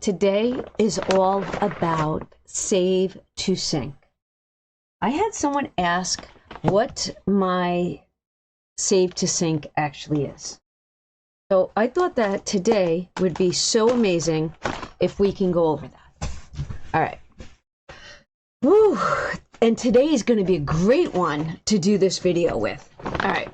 Today is all about save to sync. I had someone ask what my save to sync actually is. So I thought that today would be so amazing if we can go over that. All right. Woo! And today is going to be a great one to do this video with. All right.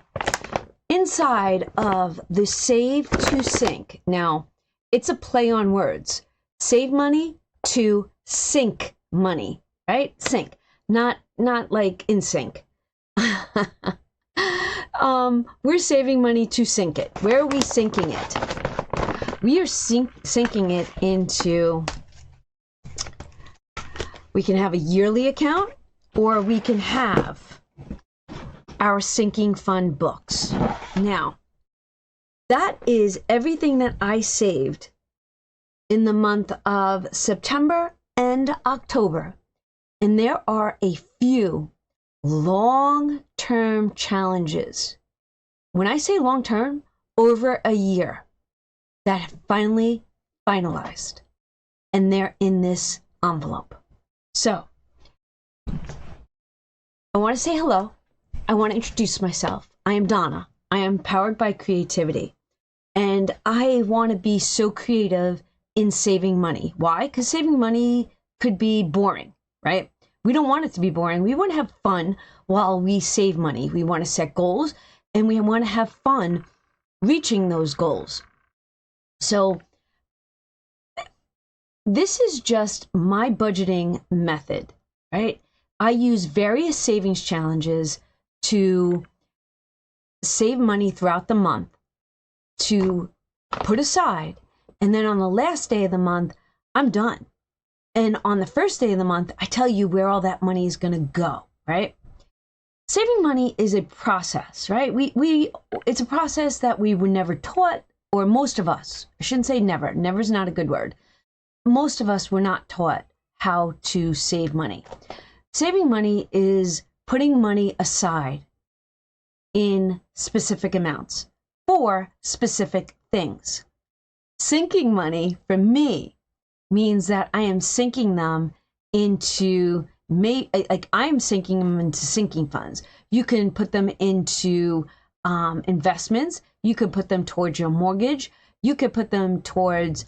Inside of the save to sync. Now, it's a play on words. Save money to sync money, right? Sync, not like in sync. We're saving money to sync it. Where are we syncing it? We are syncing it into, we can have a yearly account, or we can have our sinking fund books. Now, that is everything that I saved in the month of September and October. And there are a few long-term challenges. When I say long-term, over a year, that have finally finalized. And they're in this envelope. So, I want to say hello. I want to introduce myself. I am Donna. I am powered by creativity. And I want to be so creative in saving money. Why? Because saving money could be boring, right? We don't want it to be boring. We want to have fun while we save money. We want to set goals and we want to have fun reaching those goals. So this is just my budgeting method, right? I use various savings challenges to save money throughout the month, to put aside. And then on the last day of the month, I'm done. And on the first day of the month, I tell you where all that money is going to go, right? Saving money is a process, right? It's a process that we were never taught, or most of us, I shouldn't say never. Never is not a good word. Most of us were not taught how to save money. Saving money is putting money aside in specific amounts for specific things. Sinking money for me means that I am sinking them into, I'm sinking them into sinking funds. You can put them into investments. You could put them towards your mortgage. You could put them towards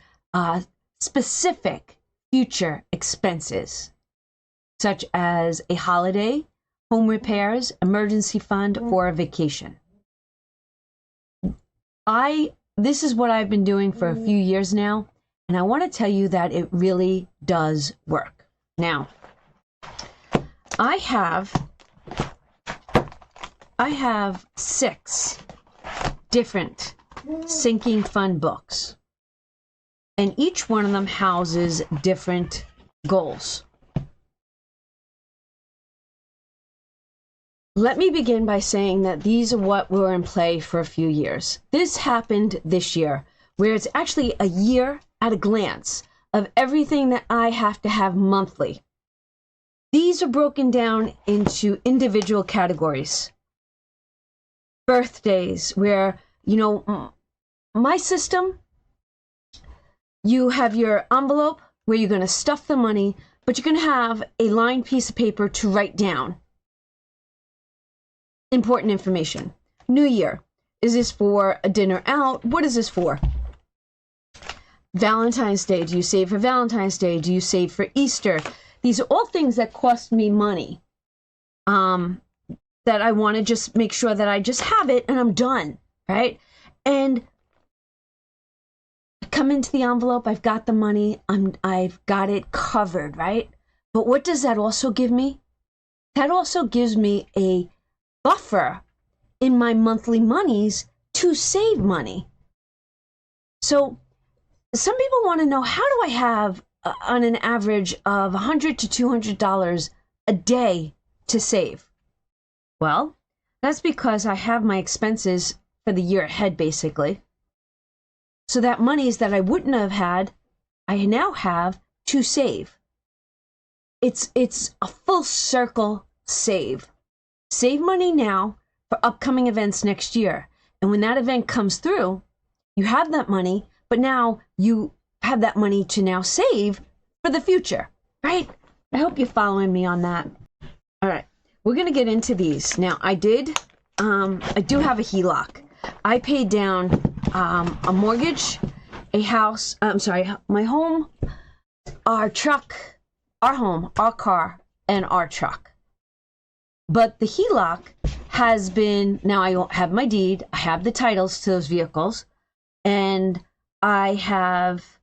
specific future expenses, such as a holiday, home repairs, emergency fund, or a vacation. This is what I've been doing for a few years now, and I want to tell you that it really does work. Now, I have 6 different sinking fund books, and each one of them houses different goals. Let me begin by saying that these are what were in play for a few years. This happened this year, where it's actually a year at a glance of everything that I have to have monthly. These are broken down into individual categories. Birthdays, where, my system, you have your envelope where you're going to stuff the money, but you're going to have a lined piece of paper to write down important information. New Year. Is this for a dinner out? What is this for? Valentine's Day. Do you save for Valentine's Day? Do you save for Easter? These are all things that cost me money. That I want to just make sure that I just have it and I'm done, right? And I come into the envelope, I've got the money, I've got it covered, right? But what does that also give me? That also gives me a buffer in my monthly monies to save money. So some people want to know, how do I have on an average of $100 to $200 a day to save? Well, that's because I have my expenses for the year ahead, basically. So that monies that I wouldn't have had, I now have to save. It's a full circle save. Save money now for upcoming events next year. And when that event comes through, you have that money, but now you have that money to now save for the future, right? I hope you're following me on that. All right, we're gonna get into these. Now, I do have a HELOC. I paid down a mortgage, a house, my home, our truck, our home, our car, and our truck. But the HELOC has been, now I have my deed, I have the titles to those vehicles, and I have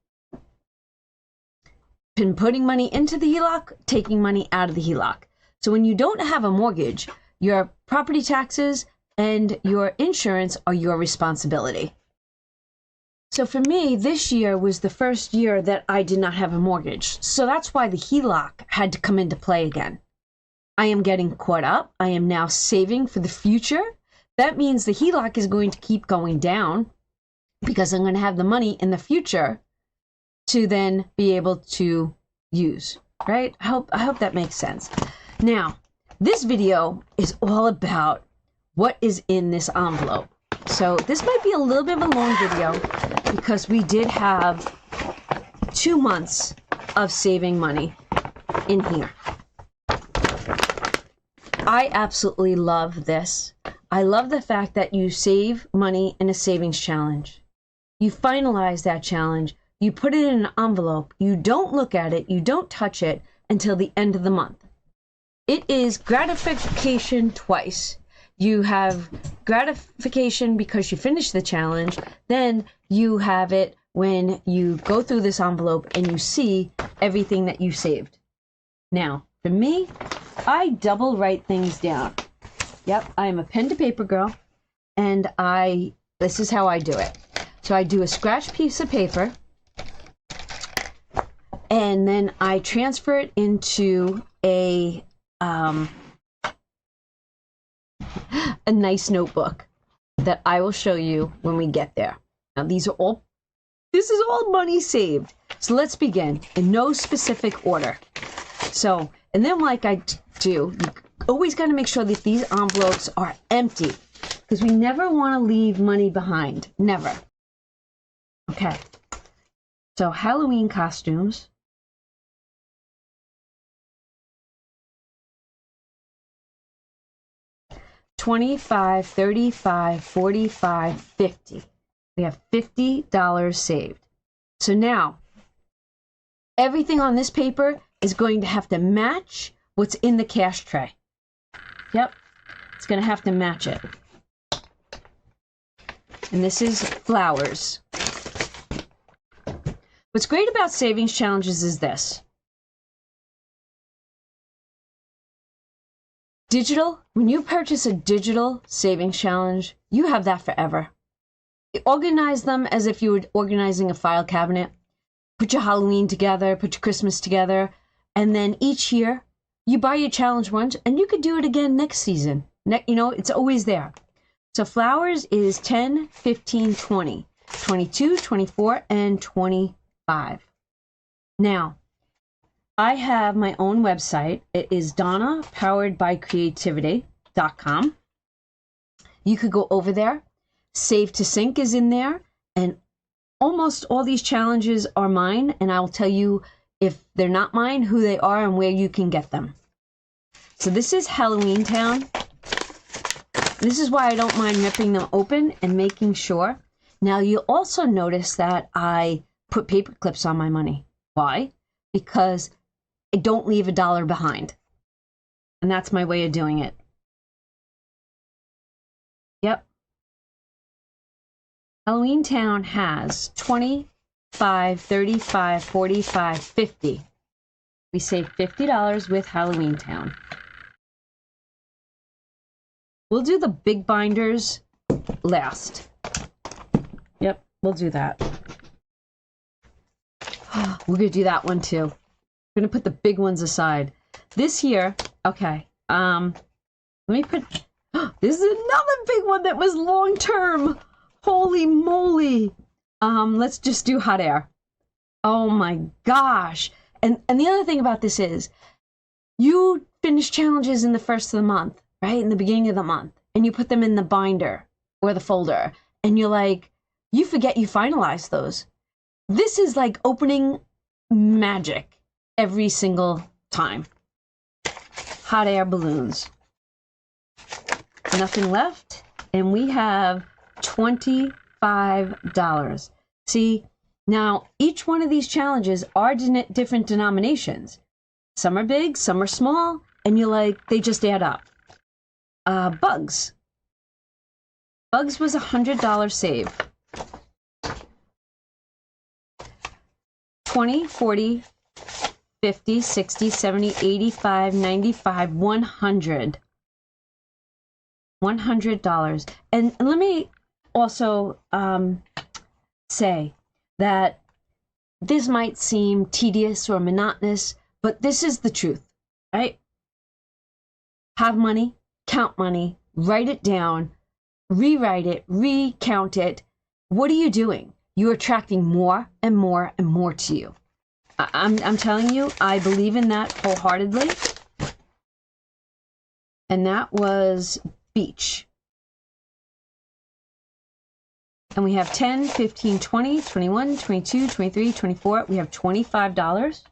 been putting money into the HELOC, taking money out of the HELOC. So when you don't have a mortgage, your property taxes and your insurance are your responsibility. So for me, this year was the first year that I did not have a mortgage. So that's why the HELOC had to come into play again. I am getting caught up. I am now saving for the future. That means the HELOC is going to keep going down because I'm going to have the money in the future to then be able to use, right? I hope that makes sense. Now, this video is all about what is in this envelope. So this might be a little bit of a long video because we did have 2 months of saving money in here. I absolutely love this. I love the fact that you save money in a savings challenge. You finalize that challenge, you put it in an envelope, you don't look at it, you don't touch it until the end of the month. It is gratification twice. You have gratification because you finish the challenge, then you have it when you go through this envelope and you see everything that you saved. Now, for me, I double write things down. Yep, I am a pen to paper girl, and this is how I do it. So I do a scratch piece of paper, and then I transfer it into a nice notebook that I will show you when we get there. Now this is all money saved. So let's begin in no specific order. So, and then like I do, you always got to make sure that these envelopes are empty because we never want to leave money behind. Never. Okay. So Halloween costumes. $25, $35, $45, $50. We have $50 saved. So now, everything on this paper is going to have to match what's in the cash tray. Yep, it's going to have to match it. And this is flowers. What's great about savings challenges is this. Digital, when you purchase a digital savings challenge, you have that forever. You organize them as if you were organizing a file cabinet. Put your Halloween together, put your Christmas together, and then each year you buy your challenge once and you could do it again next season. You know, it's always there. So flowers is 10, 15, 20, 22, 24, and 25. Now, I have my own website. It is Donna, poweredbycreativity.com. You could go over there. Save to Sync is in there, and almost all these challenges are mine, and I'll tell you if they're not mine, who they are, and where you can get them. So this is Halloween Town. This is why I don't mind ripping them open and making sure. Now, you'll also notice that I put paper clips on my money. Why? Because I don't leave $1 behind. And that's my way of doing it. Yep. Halloween Town has 25, 35, 45, 50. We saved $50 with Halloween Town. We'll do the big binders last. Yep, we'll do that. We're going to do that one too. We're going to put the big ones aside. This here, okay. Let me put, this is another big one that was long term. Holy moly. Let's just do hot air. Oh my gosh. And the other thing about this is, you finish challenges in the first of the month, right? In the beginning of the month. And you put them in the binder or the folder. And you're like, you forget you finalized those. This is like opening magic every single time. Hot air balloons. Nothing left. And we have $25. See, now each one of these challenges are different denominations. Some are big, some are small, and you're like, they just add up. Bugs. Bugs was $100 save. 20, 40, 50, 60, 70, 85, 95, 100. $100. And let me also say that this might seem tedious or monotonous, but this is the truth, right? Have money, count money, write it down, rewrite it, recount it. What are you doing? You're attracting more and more and more to you. I'm telling you, I believe in that wholeheartedly. And that was beach. And we have 10, 15, 20, 21, 22, 23, 24. We have $25.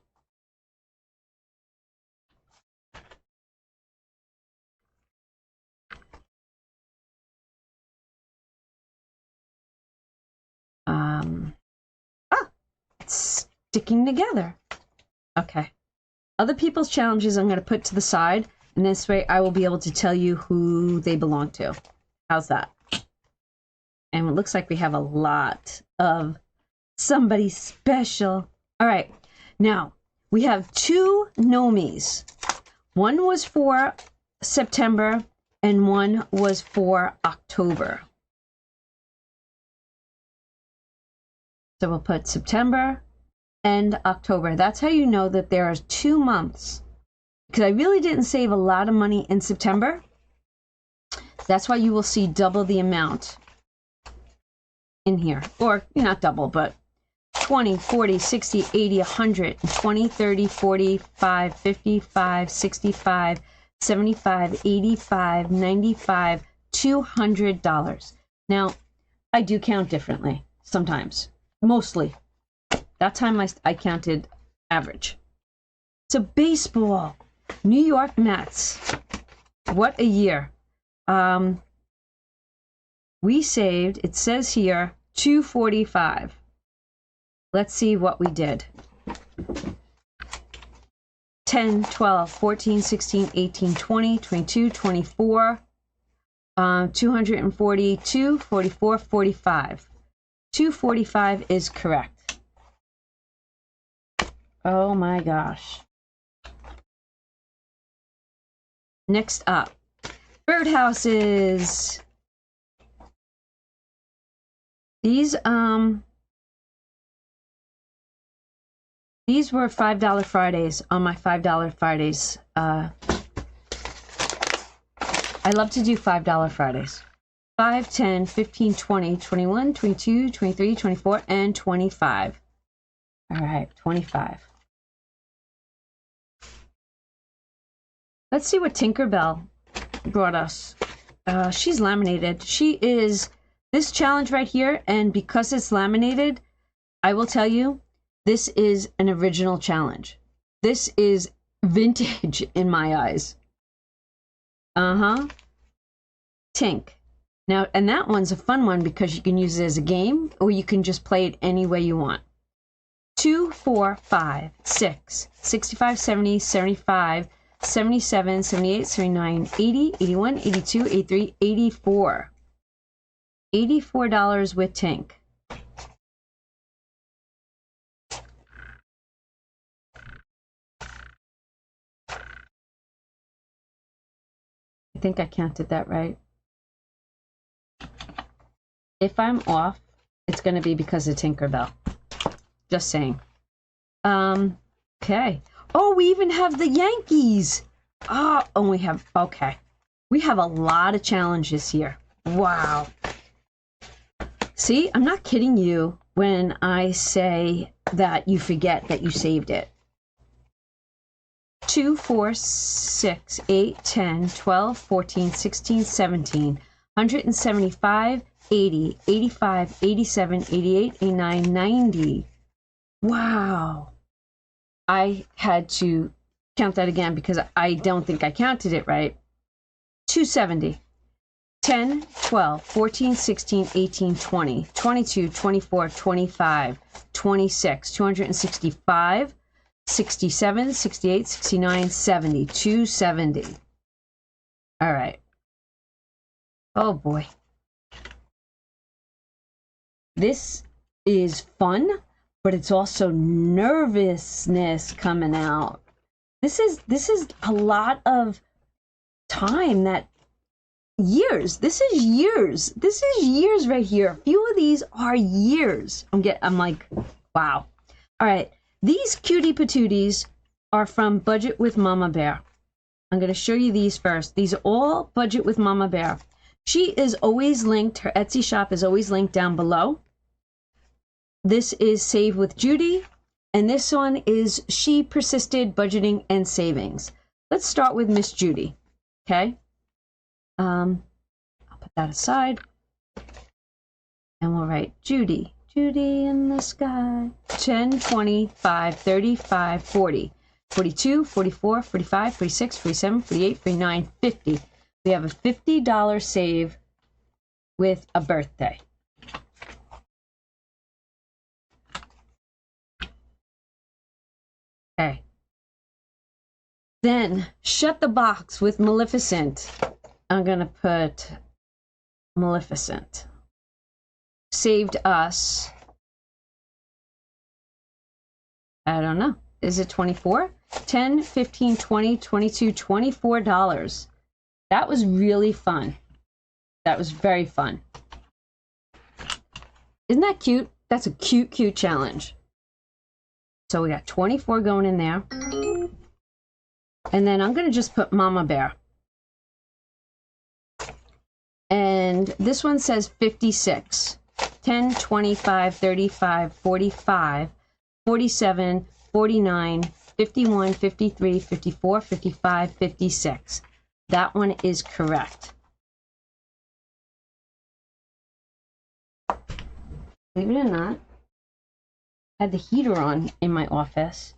It's sticking together. Okay. Other people's challenges I'm going to put to the side, and this way I will be able to tell you who they belong to. How's that? And it looks like we have a lot of somebody special. All right. Now, we have 2 Nomis. One was for September, and one was for October. So we'll put September and October. That's how you know that there are 2 months. Because I really didn't save a lot of money in September. That's why you will see double the amount in here. Or not double, but 20, 40, 60, 80, 100, 20, 30, 45, 55, 65, 75, 85, 95, $200. Now, I do count differently sometimes. Mostly. That time I counted average. So baseball. New York Mets. What a year. We saved, it says here, $245. Let's see what we did. 10, 12, 14, 16, 18, 20, 22, 24, 242, 44, 45. 245 is correct. Oh my gosh. Next up, birdhouses. These were $5 Fridays on my $5 Fridays. I love to do $5 Fridays. 5, 10, 15, 20, 21, 22, 23, 24, and 25. All right, 25. Let's see what Tinkerbell brought us. She's laminated. She is this challenge right here, and because it's laminated, I will tell you, this is an original challenge. This is vintage in my eyes. Tink. Now, and that one's a fun one because you can use it as a game, or you can just play it any way you want. 2, 4, 5, 6, 65, 70, 75, 77, 78, 79, 80, 81, 82, 83, 84. $84 with Tink. I think I counted that right. If I'm off, it's going to be because of Tinkerbell. Just saying. Okay. Oh, we even have the Yankees. Oh, and we have, okay. We have a lot of challenges here. Wow. See, I'm not kidding you when I say that you forget that you saved it. 2, 4, 6, 8, 10, 12, 14, 16, 17, 175, 80, 85, 87, 88, 89, 90. Wow. I had to count that again because I don't think I counted it right. 270. 10, 12, 14, 16, 18, 20, 22, 24, 25, 26, 265, 67, 68, 69, 70, 270. All right. Oh boy. This is fun, but it's also nervousness coming out. This is a lot of time, that years. This is years. This is years right here. A few of these are years. I'm like, wow. All right. These cutie patooties are from Budget with Mama Bear. I'm going to show you these first. These are all Budget with Mama Bear. She is always linked. Her Etsy shop is always linked down below. This is Save with Judy. And this one is She Persisted Budgeting and Savings. Let's start with Miss Judy. Okay. I'll put that aside. And we'll write Judy. Judy in the sky. 10, 25, 35, 40. 42, 44, 45, 46, 47, 48, 49, 50. We have a $50 save with a birthday. Okay. Then Shut the Box with Maleficent. I'm going to put Maleficent. Saved us, I don't know, is it 24? 10, 15, 20, 22, $24. That was really fun. That was very fun. Isn't that cute? That's a cute, cute challenge. So we got 24 going in there. And then I'm going to just put Mama Bear. And this one says 56. 10, 25, 35, 45, 47, 49, 51, 53, 54, 55, 56. That one is correct. Believe it or not, I had the heater on in my office,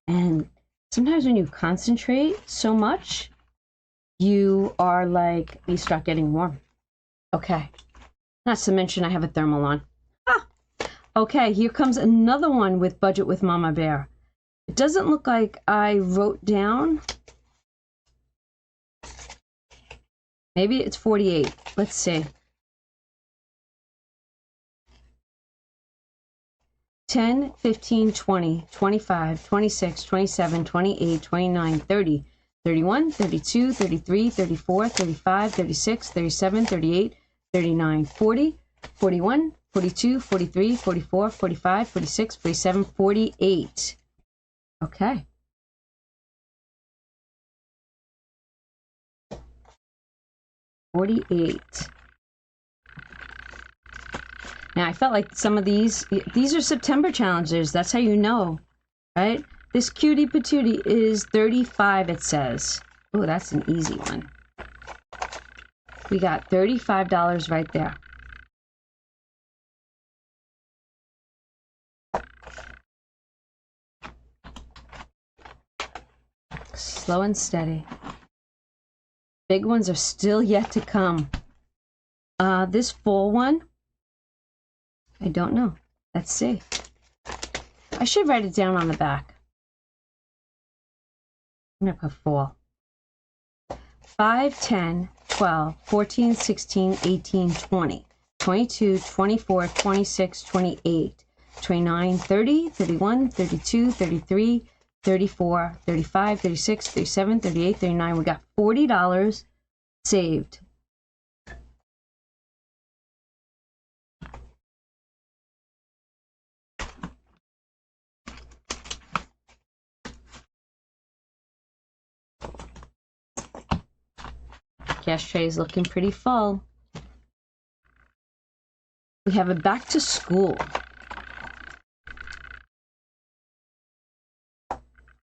and sometimes when you concentrate so much, you are like, you start getting warm. Okay. Not to mention I have a thermal on. Ah! Okay, here comes another one with Budget with Mama Bear. It doesn't look like I wrote down. Maybe it's 48. Let's see. 10, 15, 20, 25, 26, 27, 28, 29, 30, 31, 32, 33, 34, 35, 36, 37, 38, 39, 40, 41, 42, 43, 44, 45, 46, 47, 48. Okay. $48. Now, I felt like some of these are September challenges. That's how you know, right? This cutie patootie is 35, it says. Oh, that's an easy one. We got $35 right there. Slow and steady. Big ones are still yet to come. This full one, I don't know. Let's see. I should write it down on the back. I'm going to put fall. 5, 10, 12, 14, 16, 18, 20, 22, 24, 26, 28, 29, 30, 31, 32, 33, 34, 35, 36, 37, 38, 39. We got $40 saved. Cash tray is looking pretty full. We have a back to school.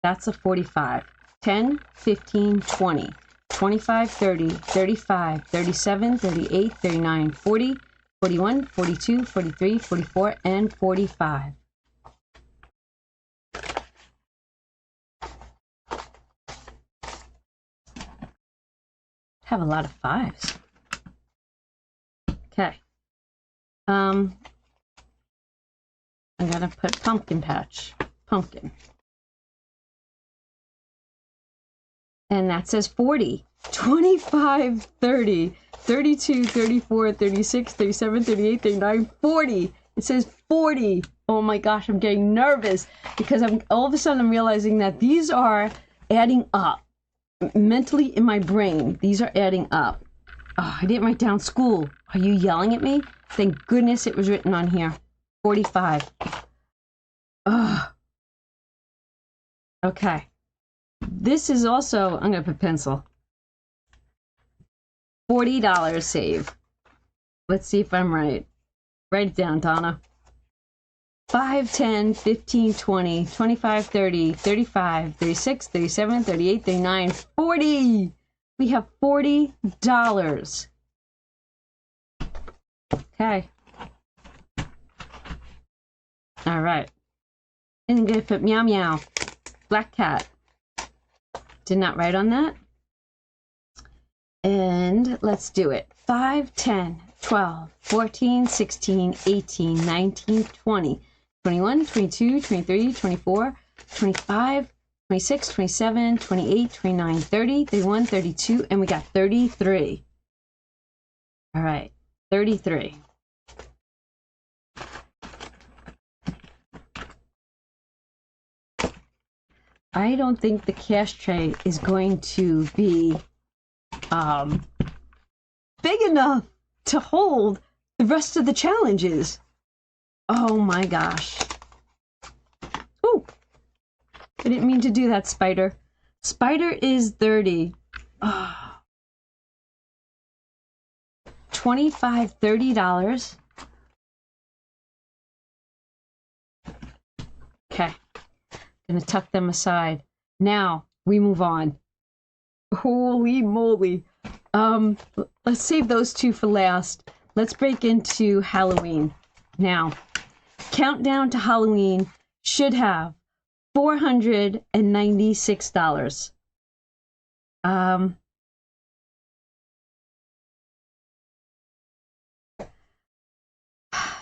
That's a 45. 10, 15, 20, 25, 30, 35, 37, 38, 39, 40, 41, 42, 43, 44, and 45. have a lot of 5s. Okay. I'm gonna put pumpkin patch. Pumpkin. And that says 40. 25, 30, 32, 34, 36, 37, 38, 39, 40. It says 40. Oh my gosh, I'm getting nervous because all of a sudden I'm realizing that these are adding up. Mentally in my brain, these are adding up. Oh, I didn't write down school. Are you yelling at me? Thank goodness it was written on here. 45. Ugh. Okay. This is also, I'm going to put pencil. $40 save. Let's see if I'm right. Write it down, Donna. 5, 10, 15, 20, 25, 30, 35, 36, 37, 38, 39, 40. We have $40. Okay. All right. And I'm going to put meow meow. Black cat. Did not write on that. And let's do it. 5, 10, 12, 14, 16, 18, 19, 20, 21, 22, 23, 24, 25, 26, 27, 28, 29, 30, 31, 32, and we got 33. All right, 33. I don't think the cash tray is going to be big enough to hold the rest of the challenges. Oh my gosh. Ooh, I didn't mean to do that, Spider. Spider is 30. Oh. $25, $30. Okay. Gonna tuck them aside. Now we move on. Holy moly. Let's save those two for last. Let's break into Halloween. Now, Countdown to Halloween should have $496.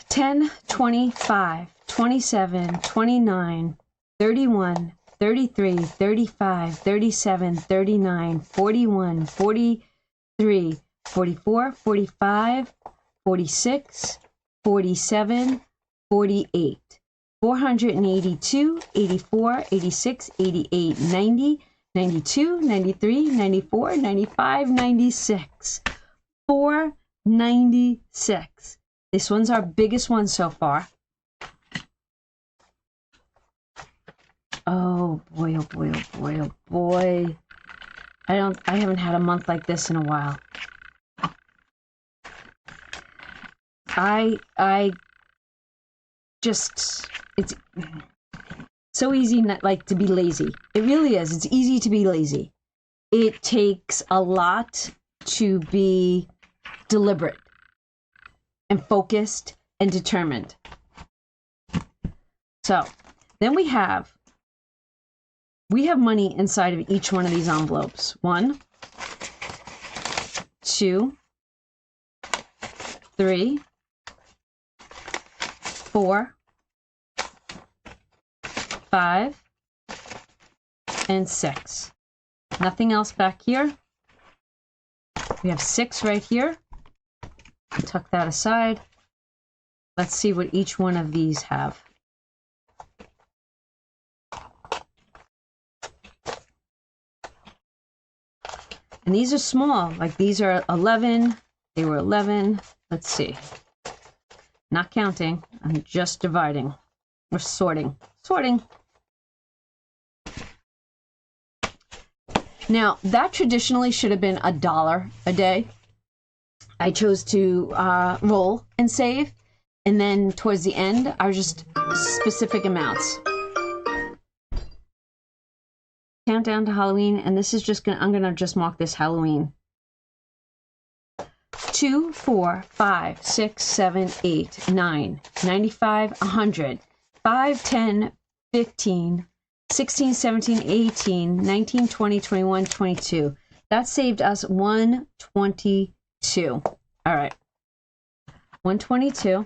10, 25, 27, 29, 31, 33, 35, 37, 39, 41, 43, 44, 45, 46, 47, 48, 482, 84, 86, 88, 90, 92, 93, 94, 95, 96. 496. This one's our biggest one so far. Oh boy, oh boy, oh boy, oh boy. I haven't had a month like this in a while. I just, it's so easy not like to be lazy. It really is. It's easy to be lazy. It takes a lot to be deliberate and focused and determined. So then we have money inside of each one of these envelopes. 1, 2, 3, 4, 5, and 6. Nothing else back here. We have 6 right here. Tuck that aside. Let's see what each one of these have. And these are small, like these are 11. They were 11. Let's see. Not counting. I'm just dividing. We're sorting. Sorting. Now, that traditionally should have been $1 a day. I chose to roll and save. And then towards the end, are just specific amounts. Countdown to Halloween. And this is just I'm going to just mark this Halloween. 2, 4, 5, 6, 7, 8, 9, 95, 100, 5, 10, 15, 16, 17, 18, 19, 20, 21, 22, That saved us 122. All right. 122.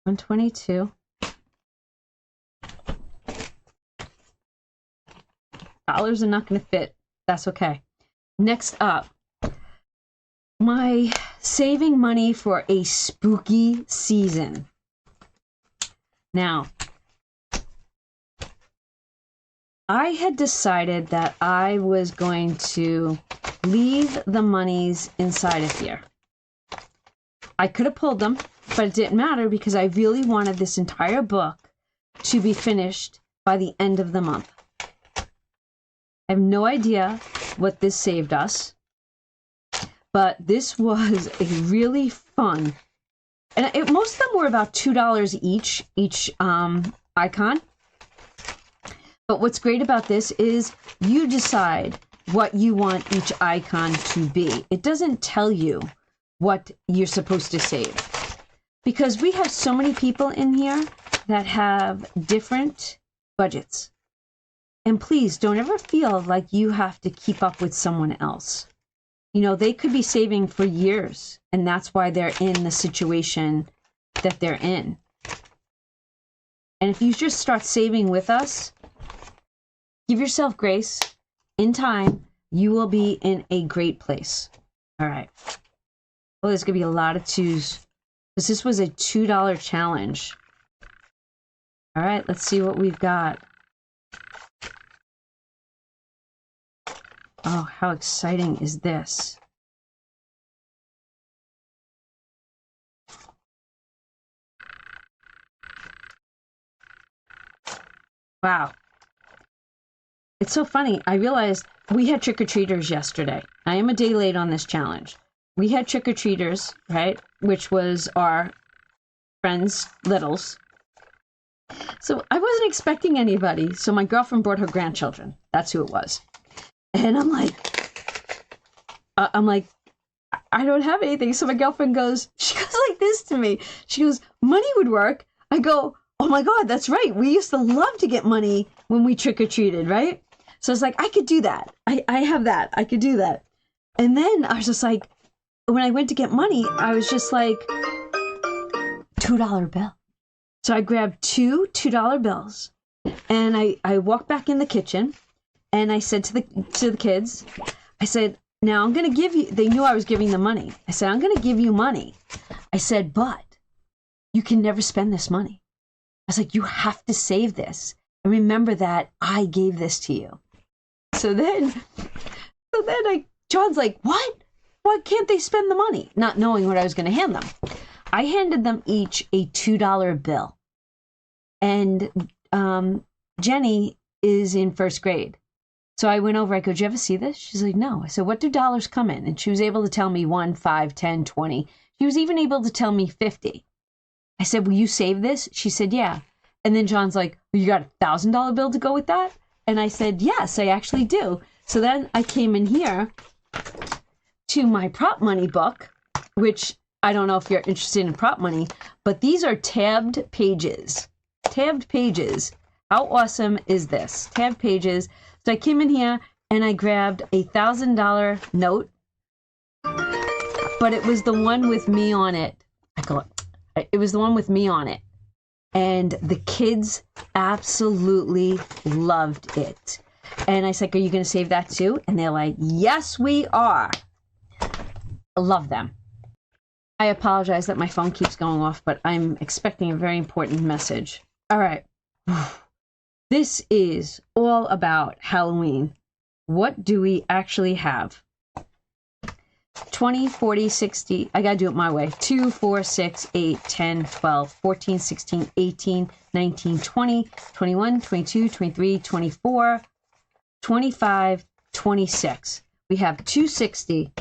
$122. Dollars are not going to fit. That's okay. Next up, my saving money for a spooky season. Now, I had decided that I was going to leave the monies inside of here. I could have pulled them, but it didn't matter because I really wanted this entire book to be finished by the end of the month. I have no idea what this saved us, but this was a really fun, and most of them were about $2 each icon. But what's great about this is you decide what you want each icon to be. It doesn't tell you what you're supposed to save, because we have so many people in here that have different budgets. And please don't ever feel like you have to keep up with someone else. You know, they could be saving for years, and that's why they're in the situation that they're in. And if you just start saving with us, give yourself grace. In time, you will be in a great place. All right. Well, there's going to be a lot of twos, because this was a $2 challenge. All right, let's see what we've got. Oh, how exciting is this? Wow. It's so funny. I realized we had trick-or-treaters yesterday. I am a day late on this challenge. We had trick-or-treaters, right? Which was our friends' littles. So I wasn't expecting anybody. So my girlfriend brought her grandchildren. That's who it was. And I'm like, I don't have anything. So my girlfriend she goes like this to me. She goes, money would work. I go, oh my God, that's right. We used to love to get money when we trick-or-treated, right? So I was like, I could do that. I have that. I could do that. And then I was just like, when I went to get money, I was just like, $2 bill. So I grabbed two $2 bills, and I walked back in the kitchen, and I said to the kids, I said, now I'm going to give you, they knew I was giving them money. I said, I'm going to give you money. I said, but you can never spend this money. I was like, you have to save this. And remember that I gave this to you. So then John's like, what? Why can't they spend the money? Not knowing what I was going to hand them. I handed them each a $2 bill. And Jenny is in first grade. So I went over, I go, did you ever see this? She's like, no. I said, what do dollars come in? And she was able to tell me 1, 5, 10, 20. She was even able to tell me 50. I said, will you save this? She said, yeah. And then John's like, well, you got a $1,000 bill to go with that? And I said, yes, I actually do. So then I came in here to my prop money book, which I don't know if you're interested in prop money, but these are tabbed pages. Tabbed pages. How awesome is this? Tabbed pages. So I came in here and I grabbed a $1,000 note, but it was the one with me on it. It was the one with me on it. And the kids absolutely loved it. And I said, are you going to save that too? And they're like, yes, we are. I love them. I apologize that my phone keeps going off, but I'm expecting a very important message. All right. This is all about Halloween. What do we actually have? 20, 40, 60. I got to do it my way. 2, 4, 6, 8, 10, 12, 14, 16, 18, 19, 20, 21, 22, 23, 24, 25, 26. We have 260.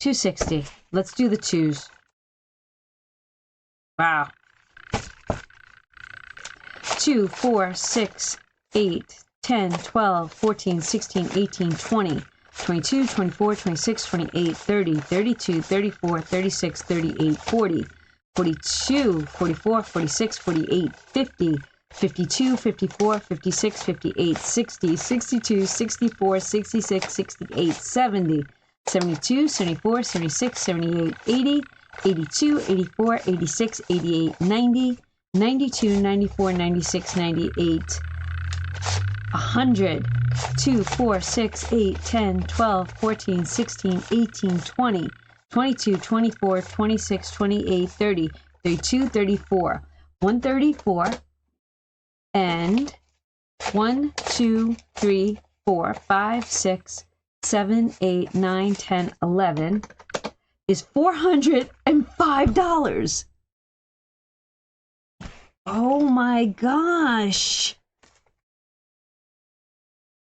260. Let's do the twos. Wow. 2, 4, 6, 8, 10, 12, 14, 16, 18, 20, 22, 24, 26, 28, 30, 32, 34, 36, 38, 40, 42, 44, 46, 48, 50, 52, 54, 56, 58, 60, 62, 64, 66, 68, 70, 72, 74, 76, 78, 80, 82, 84, 86, 88, 90, 92, 94, 96, 98, 100, 2, 4, 6, 8, 10, 12, 14, 16, 18, 20, 22, 24, 26, 28, 30, 32, 34, 134, and 1, 2, 3, 4, 5, 6, 7, 8, 9, 10, 11 is $405. Oh my gosh.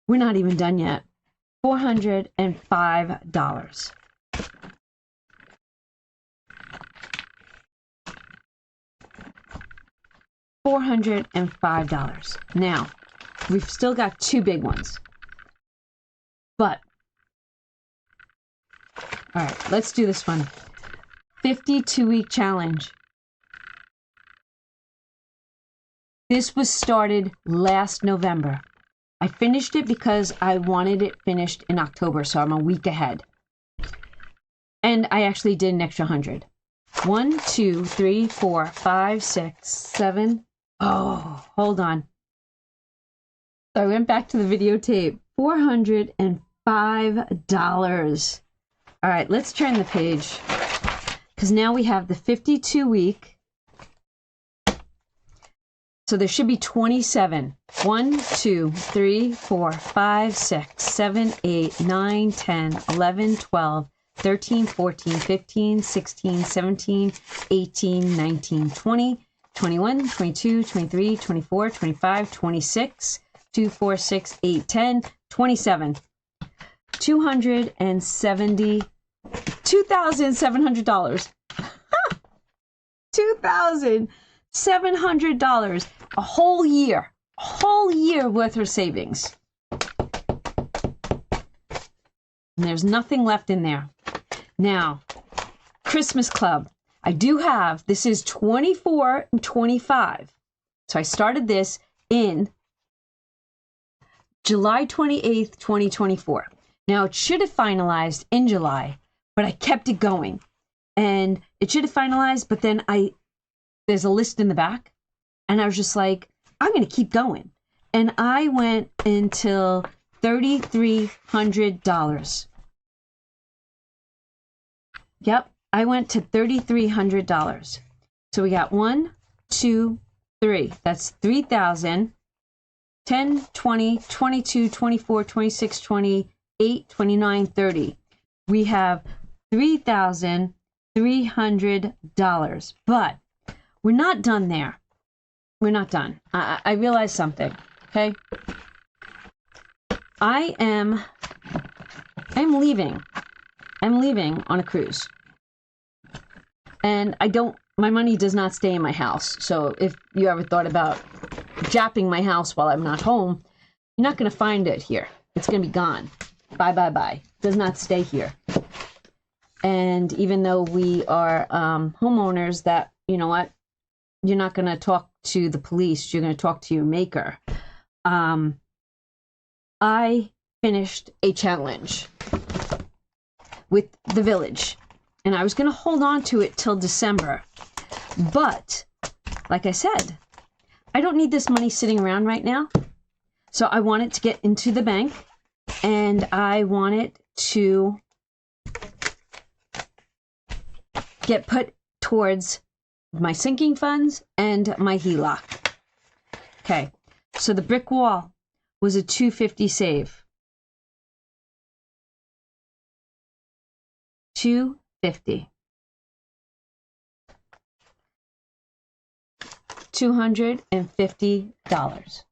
We're not even done yet. $405. $405. Now, we've still got two big ones. But, all right, let's do this one. 52-week challenge. This was started last November. I finished it because I wanted it finished in October, so I'm a week ahead. And I actually did an extra 100. 1, 2, 3, 4, 5, 6, 7. Oh, hold on. So I went back to the videotape. $405. All right, let's turn the page. Because now we have the 52-week. So there should be 27. 1, 2, 3, 4, 5, 6, 7, 8, 9, 10, 11, 12, 13, 14, 15, 16, 17, 18, 19, 20, 21, 22, 23, 24, 25, 26, 2, 4, 6, 8, 10, 27. $270, $2,700. $2,700. A whole year worth of savings. And there's nothing left in there. Now, Christmas Club. I do have, this is 24 and 25. So I started this in July 28th, 2024. Now, it should have finalized in July, but I kept it going. And it should have finalized, but then there's a list in the back. And I was just like, I'm going to keep going. And I went until $3,300. Yep, I went to $3,300. So we got 1, 2, 3. That's 3,000. 10, 20, 22, 24, 26, 28, 29, 30. We have $3,300. But we're not done there. We're not done. I realized something, okay? I'm leaving. I'm leaving on a cruise. And my money does not stay in my house. So if you ever thought about japping my house while I'm not home, you're not going to find it here. It's going to be gone. Bye, bye, bye. Does not stay here. And even though we are homeowners that, you know what, you're not going to talk to the police. You're going to talk to your maker. I finished a challenge with the village. And I was going to hold on to it till December. But, like I said, I don't need this money sitting around right now. So I want it to get into the bank. And I want it to get put towards my sinking funds and my HELOC. Okay, so the brick wall was a $250 save. $250. $250.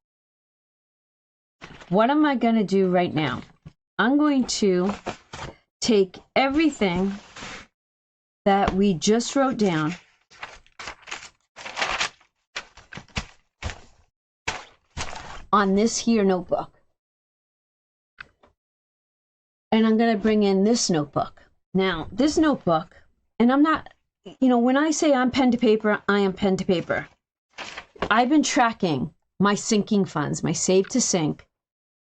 What am I going to do right now? I'm going to take everything that we just wrote down on this here notebook. And I'm going to bring in this notebook. Now, this notebook, and I'm not you know, when I say I'm pen to paper, I am pen to paper. I've been tracking my sinking funds, my save to sink,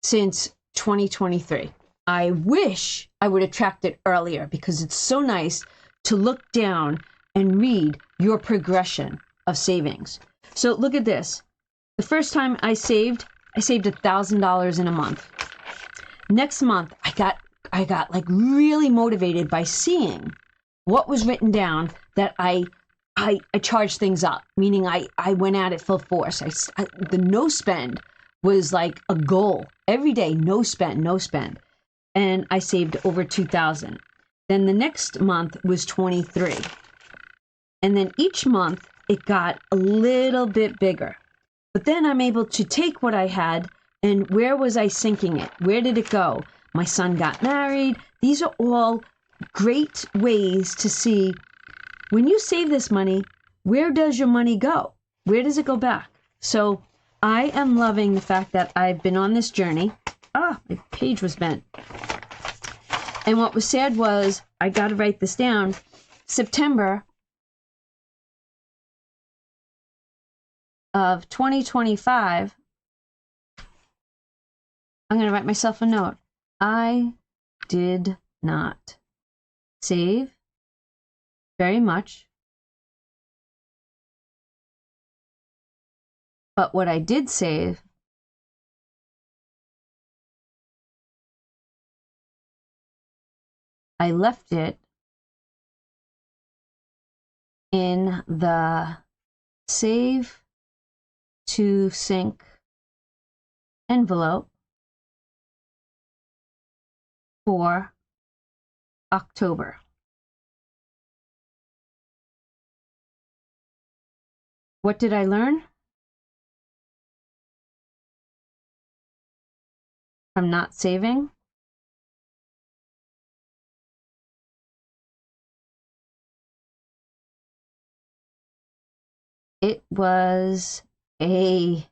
since 2023. I wish I would have tracked it earlier because it's so nice to look down and read your progression of savings. So look at this. The first time I saved $1,000 in a month. Next month, I got like really motivated by seeing what was written down that I charged things up, meaning I went at it full force. The no spend was like a goal every day. No spend, no spend, and I saved over 2,000. Then the next month was 23, and then each month it got a little bit bigger. But then I'm able to take what I had and where was I sinking it? Where did it go? My son got married. These are all great ways to see when you save this money, where does your money go? Where does it go back? So I am loving the fact that I've been on this journey. Ah, my page was bent. And what was sad was, I got to write this down, September of 2025, I'm going to write myself a note. I did not save very much, but what I did save, I left it in the save to sink envelope for October. What did I learn from not saving? It was a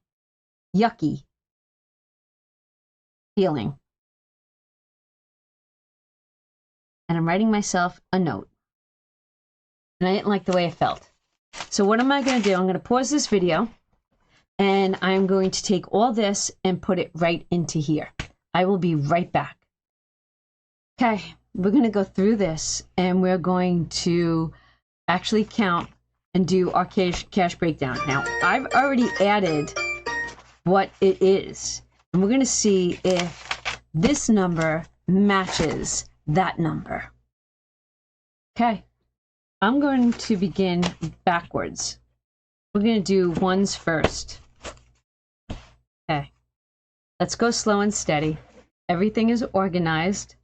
yucky feeling. And I'm writing myself a note. And I didn't like the way I felt. So what am I going to do? I'm going to pause this video and I'm going to take all this and put it right into here. I will be right back. Okay, we're going to go through this and we're going to actually count and do our cash breakdown. Now, I've already added what it is. And we're going to see if this number matches that number. Okay. I'm going to begin backwards. We're going to do ones first. Okay. Let's go slow and steady. Everything is organized.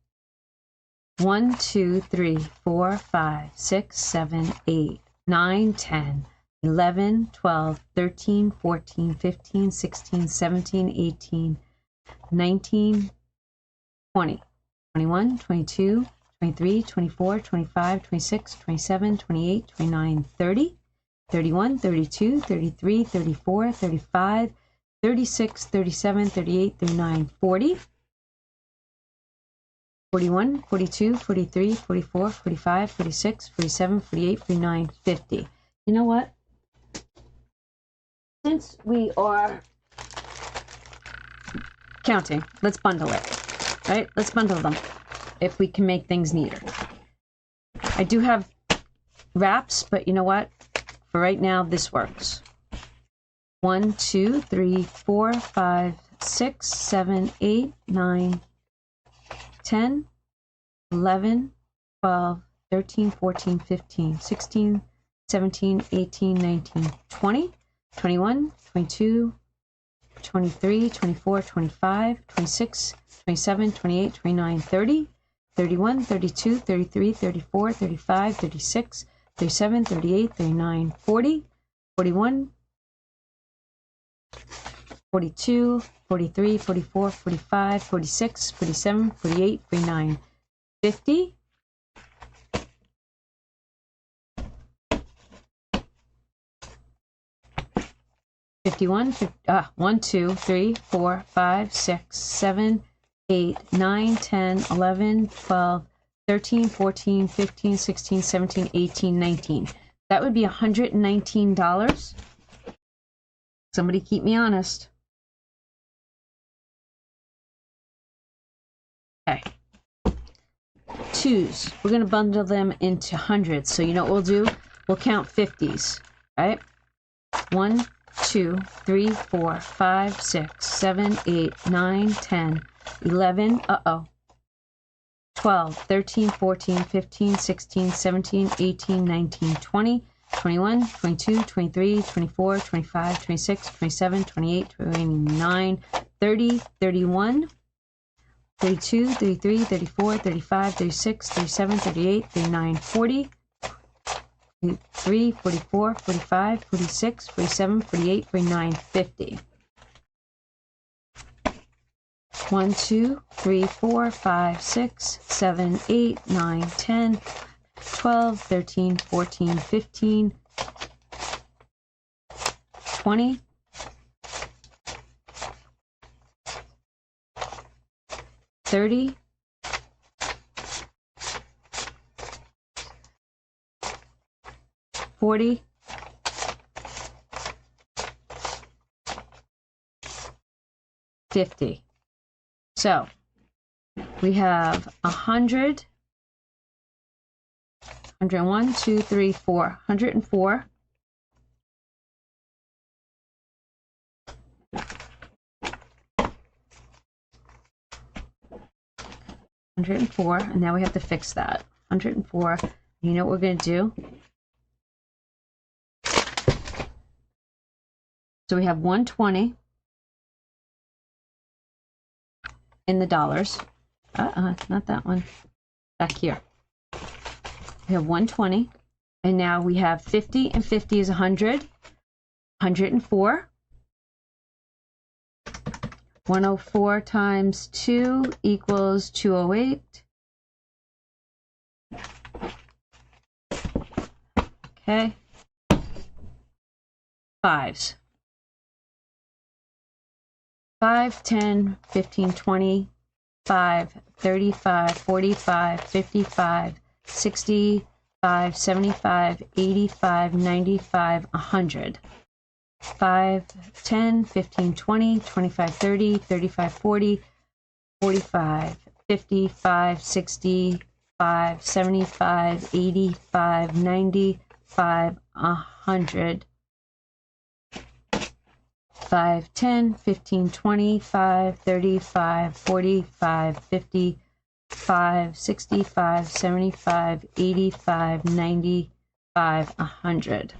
1, 2, 3, 4, 5, 6, 7, 8, 9, 10, 11, 12, 13, 14, 15, 16, 17, 18, 19, 20, 21, 22, 23, 24, 25, 26, 27, 28, 29, 30, 31, 32, 33, 34, 35, 36, 37, 38, 39, 40, 41, 42, 43, 44, 45, 46, 47, 48, 49, 50. You know what? Since we are counting, let's bundle it, right? Let's bundle them if we can make things neater. I do have wraps, but you know what? For right now, this works. 1, 2, 3, 4, 5, 6, 7, 8, 9, 10, 11, 12, 13, 14, 15, 16, 17, 18, 19, 20, 21, 22, 23, 24, 25, 26, 27, 28, 29, 30, 31, 32, 33, 34, 35, 36, 37, 38, 39, 40, 41, 42, 43, 44, 45, 46, 47, 48, 49, 50, 51, 1, 2, 3, 4, 5, 6, 7, 8, 9, 10, 11, 12, 13, 14, 15, 16, 17, 18, 19. That would be $119. Somebody keep me honest. Okay. Twos. We're going to bundle them into hundreds. So you know what we'll do? We'll count 50s. Right? 1, 2, 3, 4, 5, 6, 7, 8, 9, 10, 11. 12, 13, 14, 15, 16, 17, 18, 19, 20, 21, 22, 23, 24, 25, 26, 27, 28, 29, 30, 31, 32, 33, 34, 35, 36, 37, 38, 39, 40, 43, 44, 45, 46, 47, 48, 49, 50. 1, 2, 3, 4, 5, 6, 7, 8, 9, 10, 12, 13, 14, 15, 20, 30, 40, 50. So we have 100, 101, 2, 3, 4, 104. 104, and now we have to fix that. 104. You know what we're going to do? So we have 120 in the dollars. Not that one. Back here. We have 120, and now we have 50, and 50 is 100. 104. 104 times 2 equals 208. Okay. Fives. 5, 10, 15, 20, 5, 35, 45, 55, 65, 75, 85, 95, 100. 5, 10, 15, 20, 25, 30, 35, 40, 45, 55, 65, 75, 85, 95, 100. 5, 10, 15, 25, 35, 45, 55, 65, 75, 85, 95, 100.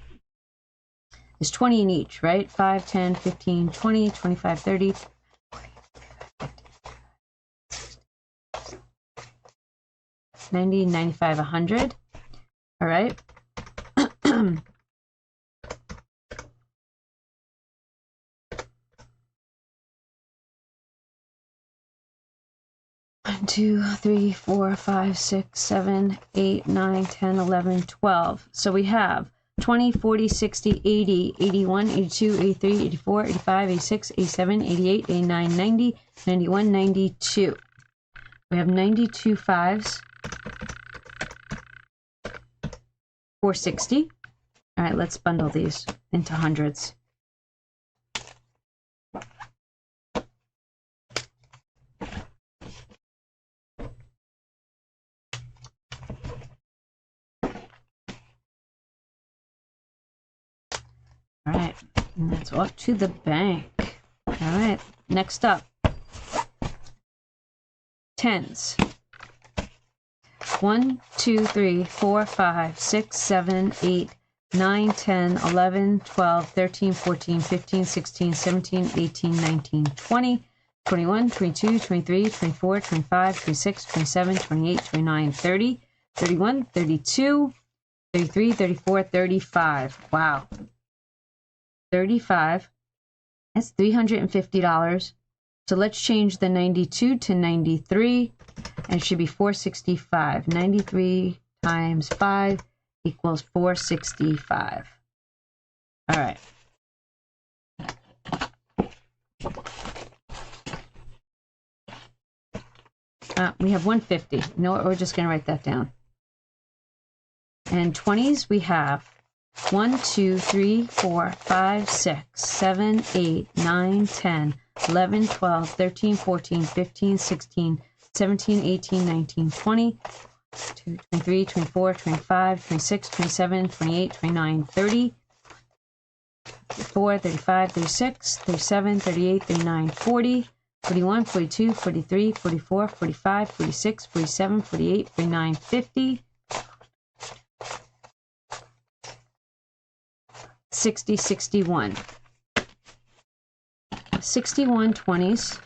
There's 20 in each, right? 5, 10, 15, 20, 25, 30, 90, 95, 100. All right. 1, 2, 3, 4, 5, 6, 7, 8, 9, 10, 11, 12. So we have 20, 40, 60, 80, 81, 82, 83, 84, 85, 86, 87, 88, 89, 90, 91, 92. We have 92 fives. 460. All right, let's bundle these into hundreds. All right, and that's up to the bank. All right, next up, tens. 1, 2, 3, 4, 5, 6, 7, 8, 9, 10, 11, 12, 13, 14, 15, 16, 17, 18, 19, 20, 21, 22, 23, 24, 25, 26, 27, 28, 29, 30, 31, 32, 33, 34, 35. Wow. 35. That's $350. So let's change the 92 to 93, and it should be 465. 93 times 5 equals 465. All right. We have 150. You know what? We're just going to write that down. And 20s, we have 1, 2, 3, 4, 5, 6, 7, 8, 9, 10, 11, 12, 13, 14, 15, 16, 17, 18, 19, 20, 22, 23, 24, 25, 26, 27, 28, 29, 30, 34, 35, 36, 37, 38, 39, 40, 41, 42, 43, 44, 45, 46, 47, 48, 49, 50, 60, 61. 61 20s.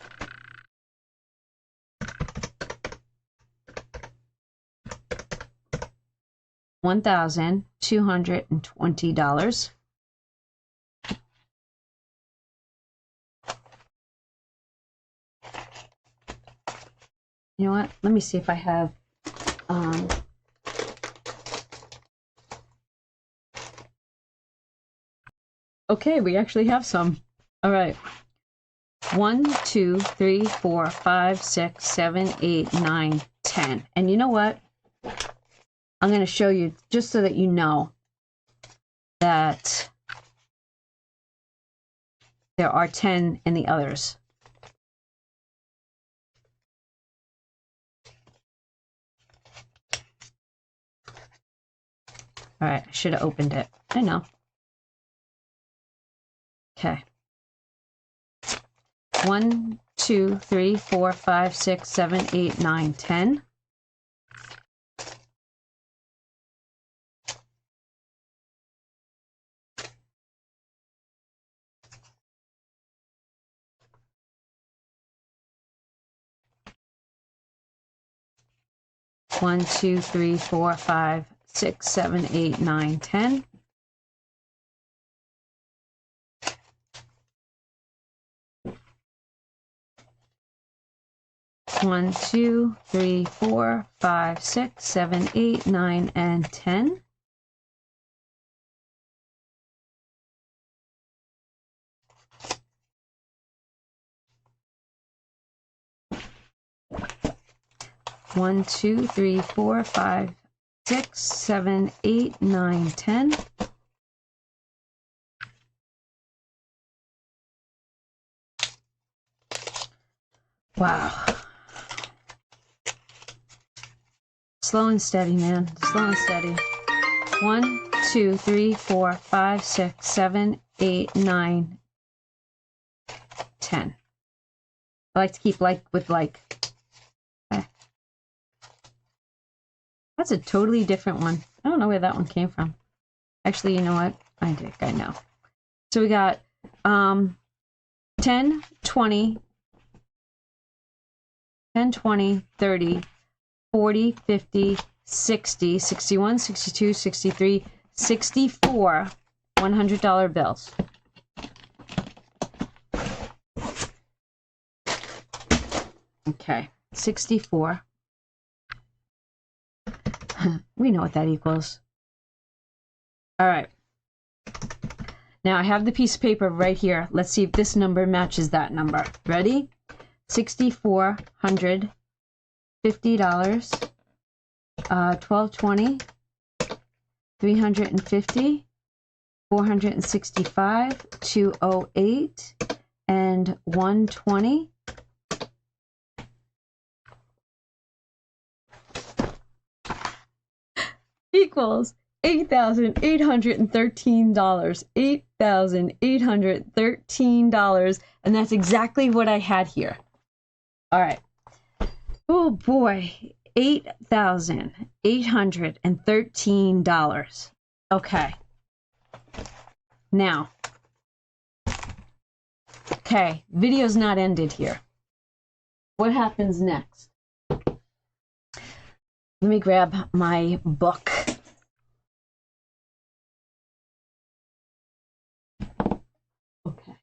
$1,220. You know what? Let me see if I have okay, we actually have some. All right. 1, 2, 3, 4, 5, 6, 7, 8, 9, 10. And you know what? I'm going to show you just so that you know that there are 10 in the others. All right, I should have opened it. I know. Okay. 1, 2, 3, 4, 5, 6, 7, 8, 9, 10. One, 2, 3, 4, 5, 6, 7, 8, 9, 10. One, 2, 3, 4, 5, 6, 7, 8, 9, and 10. One, 2, 3, 4, 5, 6, 7, 8, 9, 10. Wow. Slow and steady, man. Slow and steady. 1, 2, 3, 4, 5, 6, 7, 8, 9, 10. I like to keep like with like. Okay. That's a totally different one. I don't know where that one came from. Actually, you know what? I think I know. So we got 10, 20, 10, 20, 30, 40, 50, 60, 61, 62, 63, 64 $100 bills. Okay, 64. We know what that equals. All right. Now I have the piece of paper right here. Let's see if this number matches that number. Ready? $6,450, $1,220, $350, $465, $208, and $120. Equals $8,813. $8,813. And that's exactly what I had here. All right. Oh boy. $8,813. Okay. Now. Okay. Video's not ended here. What happens next? Let me grab my book. Okay.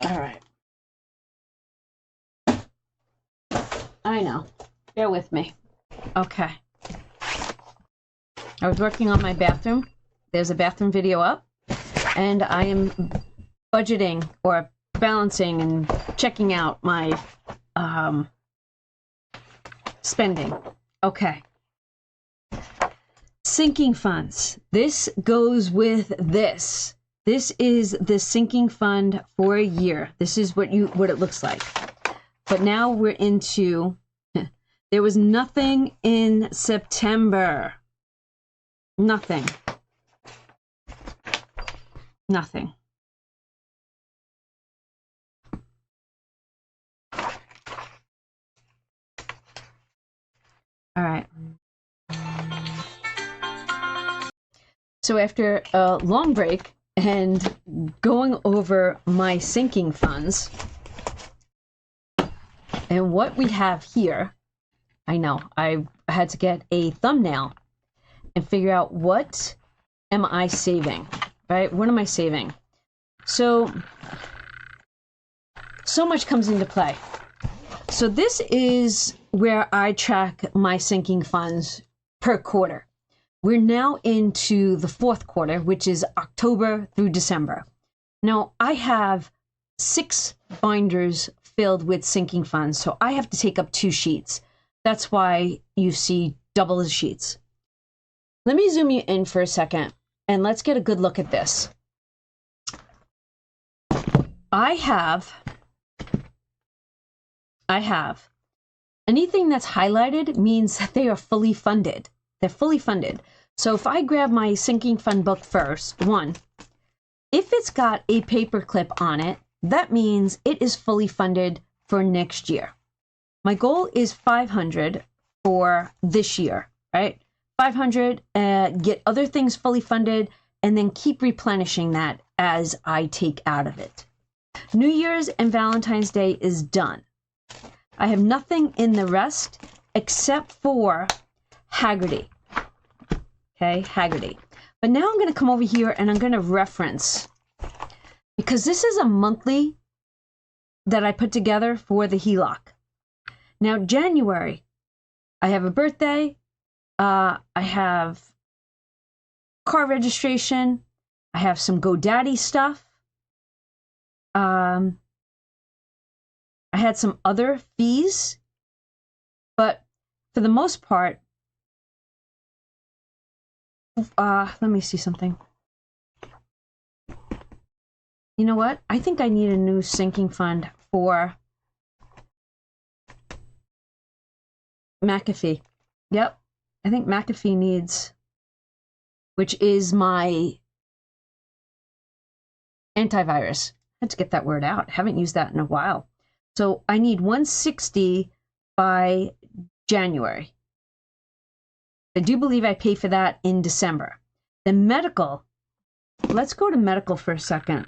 All right. I know. Bear with me. Okay. I was working on my bathroom. There's a bathroom video up. And I am budgeting or balancing and checking out my spending. Okay. Sinking funds. This goes with this. This is the sinking fund for a year. This is what it looks like. But now we're into, there was nothing in September. Nothing. Nothing. All right. So after a long break and going over my sinking funds and what we have here, I know I had to get a thumbnail and figure out what am I saving, right? What am I saving? So much comes into play. So this is where I track my sinking funds per quarter. We're now into the fourth quarter, which is October through December. Now, I have 6 binders filled with sinking funds, so I have to take up 2 sheets. That's why you see double the sheets. Let me zoom you in for a second, and let's get a good look at this. I have anything that's highlighted means that they are fully funded. They're fully funded. So if I grab my sinking fund book first, if it's got a paper clip on it, that means it is fully funded for next year. My goal is 500 for this year, right? 500, get other things fully funded, and then keep replenishing that as I take out of it. New Year's and Valentine's Day is done. I have nothing in the rest except for Haggerty. Okay, Haggerty. But now I'm going to come over here and I'm going to reference, because this is a monthly that I put together for the HELOC. Now, January, I have a birthday, I have car registration, I have some GoDaddy stuff, I had some other fees, but for the most part, let me see something. You know what? I think I need a new sinking fund for McAfee. Yep. I think McAfee needs, which is my antivirus. I had to get that word out. Haven't used that in a while. So I need 160 by January. I do believe I pay for that in December. The medical, let's go to medical for a second.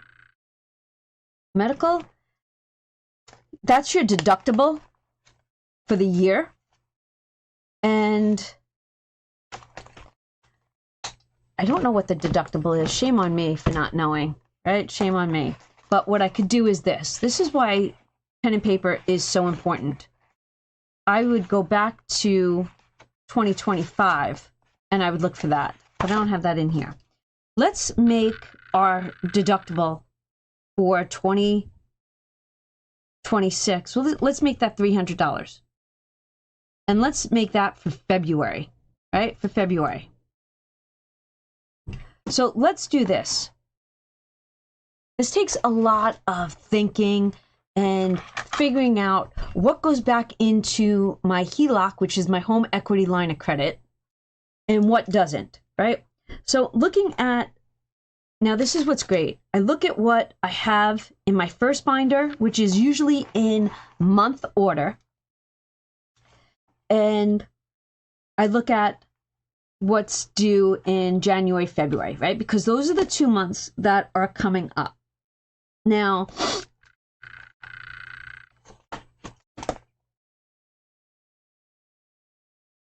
Medical, that's your deductible for the year. And I don't know what the deductible is. Shame on me for not knowing, right? Shame on me. But what I could do is this. This is why pen and paper is so important. I would go back to 2025 and I would look for that, but I don't have that in here. Let's make our deductible for 2026. Well, let's make that $300. And let's make that for February, right? For February. So let's do this. This takes a lot of thinking and figuring out what goes back into my HELOC, which is my home equity line of credit, and what doesn't, right? So looking at, now this is what's great. I look at what I have in my first binder, which is usually in month order, and I look at what's due in January, February, right? Because those are the 2 months that are coming up. Now,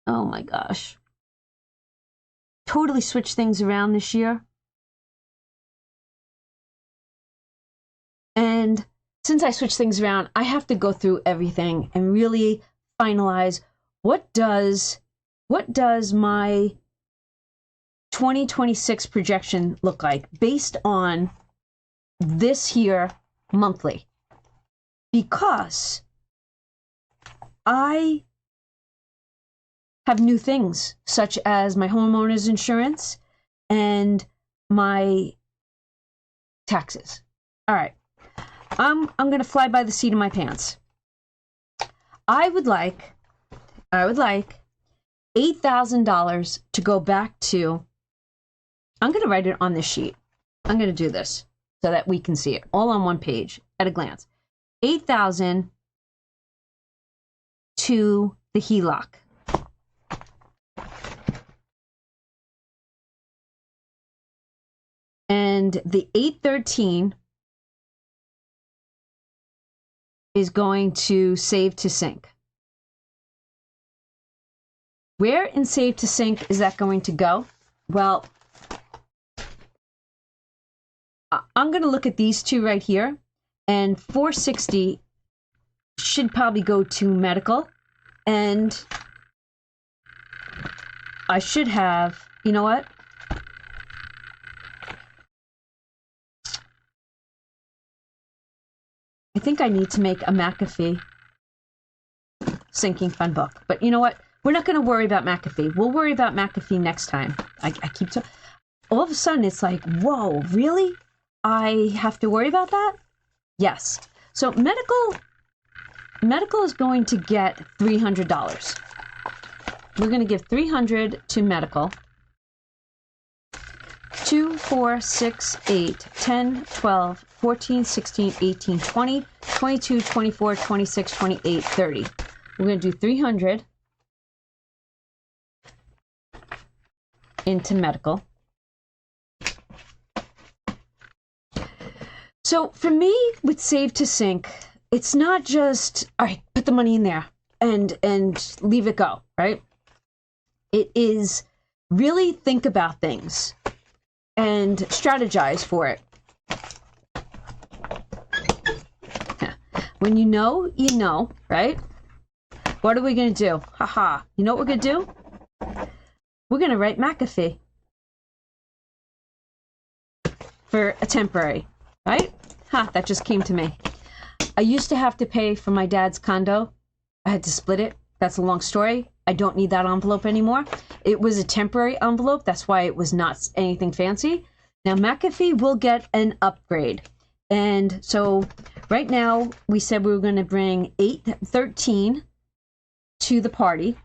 oh my gosh. Totally switched things around this year. And since I switched things around, I have to go through everything and really finalize what does my 2026 projection look like based on this here monthly, because I have new things, such as my homeowner's insurance and my taxes. All right, I'm going to fly by the seat of my pants. I would like $8,000 to go back to, I'm going to write it on this sheet. I'm going to do this so that we can see it all on one page at a glance. 8,000 to the HELOC. And the 813 is going to save to sync. Where in save to sync is that going to go? Well, I'm going to look at these two right here, and 460 should probably go to medical, and I should have, you know what? I think I need to make a McAfee sinking fund book, but you know what? We're not going to worry about McAfee. We'll worry about McAfee next time. I keep all of a sudden it's like, whoa, really? I have to worry about that? Yes. So medical is going to get $300. We're going to give $300 to medical. 2, 4, 6, 8, 10, 12, 14, 16, 18, 20, 22, 24, 26, 28, 30. We're going to do 300 into medical. So for me, with Save to Sync, it's not just, all right, put the money in there and leave it go, right? It is really think about things and strategize for it. When you know, right? What are we going to do? Haha. You know what we're going to do? We're going to write McAfee for a temporary, right? That just came to me. I used to have to pay for my dad's condo. I had to split it. That's a long story. I don't need that envelope anymore. It was a temporary envelope. That's why it was not anything fancy. Now McAfee will get an upgrade. And so right now we said we were going to bring 813 to the party.